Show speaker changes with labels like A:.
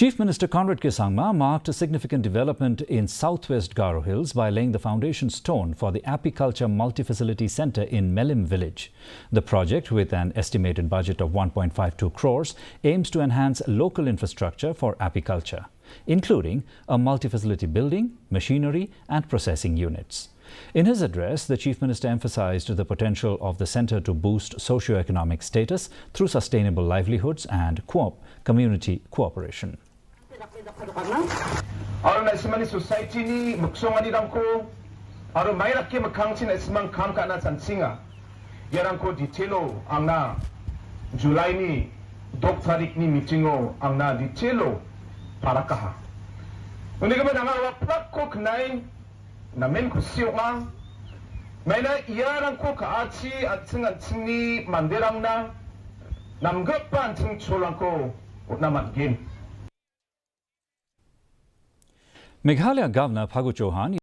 A: Chief Minister Conrad Sangma marked a significant development in southwest Garo Hills by laying the foundation stone for the Apiculture multi-facility centre in Mellim village. The project, with an estimated budget of 1.52 crores, aims to enhance local infrastructure for apiculture, including a multi-facility building, machinery and processing units. In his address, the Chief Minister emphasized the potential of the centre to boost socio-economic status through sustainable livelihoods and community cooperation.
B: Aron na isman society ni muksong anirang ko aron may rakki makangsin na isman kam ka na sansinga yarang ko ditelo ang na July ni tarik ni meetingo ang na ditelo para kaha. Undi ka ba nga waplak ko knay na men ko siyo nga may na iyarang ko kaachi at singat sini manderang na namgapan sing cholang ko naman game.
A: Meghalaya Governor Phagu Chauhan